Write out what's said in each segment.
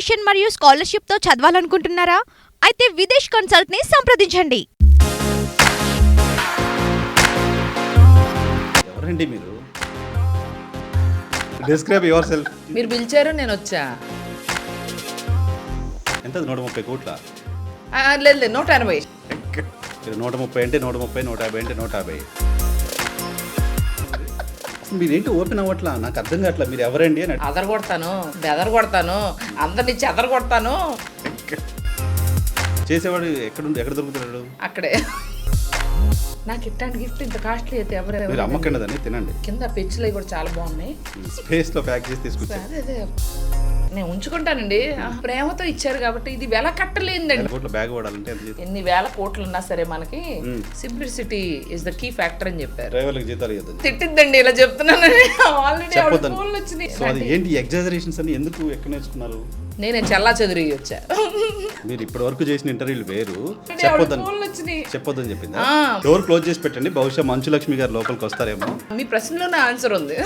Tuition మరియు స్కాలర్షిప్తో చదవాలనుకుంటున్నారా? అయితే విదేశ్ కన్సల్ట్ని సంప్రదించండి. ఎవరండి మీరు? Describe your self. మీరు పిలిచారు, నేను వచ్చా. ఎంత 130 కోట్ల? లేదు 180. 130 అంటే 130, 150 అంటే 150. మీరేంటి ఓపెన్ అవ్వట్లా? నాకు అర్థం కావట్లా. మీరు ఎవరండి అని అదరగొడతాను, బెదరగొడతాను, అందరినీ చెదరగొడతాను. చేసేవాడు ఎక్కడ దొరుకుతున్నాడు? అక్కడే. నాకు ఇట్లాంటి గిఫ్ట్ ఇంత కాస్ట్లీ అయితే మీరు ఎవరు అమ్మకండి దాన్ని, తినండి. కింద పెచ్చులు కూడా చాలా బాగున్నాయి. స్పేస్ లో ప్యాక్ చేసి తీసుకొచ్చారు. అదే నేను ఉంచుకుంటానండి. ప్రేమతో ఇచ్చారు కాబట్టి ఇది వెల కట్టలేదండి. కోట్ల బ్యాగ్ వాడాలంటే ఎంత జీతం? ఎన్ని వేల కోట్లు ఉన్నా సరే మనకి simplicity is the key factor అని చెప్పారు. డ్రైవర్లకు జీతాలు ఇవ్వద్దు. తిట్టిద్దండి ఇలా చెప్తున్నానని. ఆల్రెడీ చెప్పొద్దండి. ఫోన్లు వచ్చినాయి. సో అది ఏంటి ఎగ్జాజరేషన్స్ అని ఎందుకు ఎక్కడ నేర్చుకున్నారు? నేనే చల్లా చెదిరి వచ్చా. మీరు ఇప్పటి వరకు చేసిన ఇంటర్వ్యూలు వేరు. ఫోన్లు వచ్చినాయి. చెప్పొద్దని చెప్పిందా? డోర్ క్లోజ్ చేసి పెట్టండి. బహుశా మంచు లక్ష్మి గారు లోపలికి వస్తారేమో. మీ ప్రశ్నలోనే ఆన్సర్ ఉంది.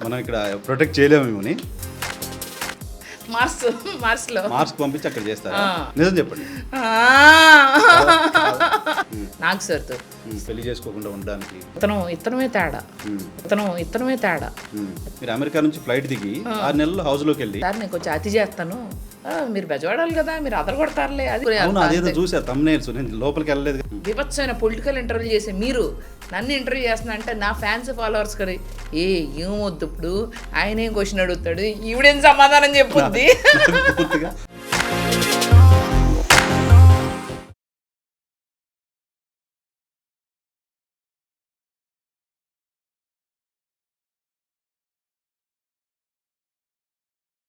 మనం ఇక్కడ ప్రొటెక్ట్ చేయలేము మిమ్మల్ని. మార్స్ పంపించి అక్కడ చేస్తారా? నిజం చెప్పండి. నాకు సార్ పెళ్లి చేసుకోకుండా ఉండడానికి ఇతనమే తేడా. మీరు అమెరికా నుంచి ఫ్లైట్ దిగి 6 నెలలు హౌస్ లోకి వెళ్ళి సార్ నేను కొంచెం అతి చేస్తాను, మీరు బెజవాడాలి కదా, మీరు అదరగొడతారులే. అవును, అదేదో చూసా thumbnails. నేను లోపలికి వెళ్ళలేదు. వివత్సమైన పొలిటికల్ ఇంటర్వ్యూ చేసి మీరు నన్ను ఇంటర్వ్యూ చేస్తున్నా అంటే నా ఫ్యాన్స్ ఫాలోవర్స్ కదా ఏమొద్దు ఇప్పుడు, ఆయన ఏం క్వశ్చన్ అడుగుతాడు, ఈవిడేం సమాధానం చెప్పుద్ది. పూర్తిగా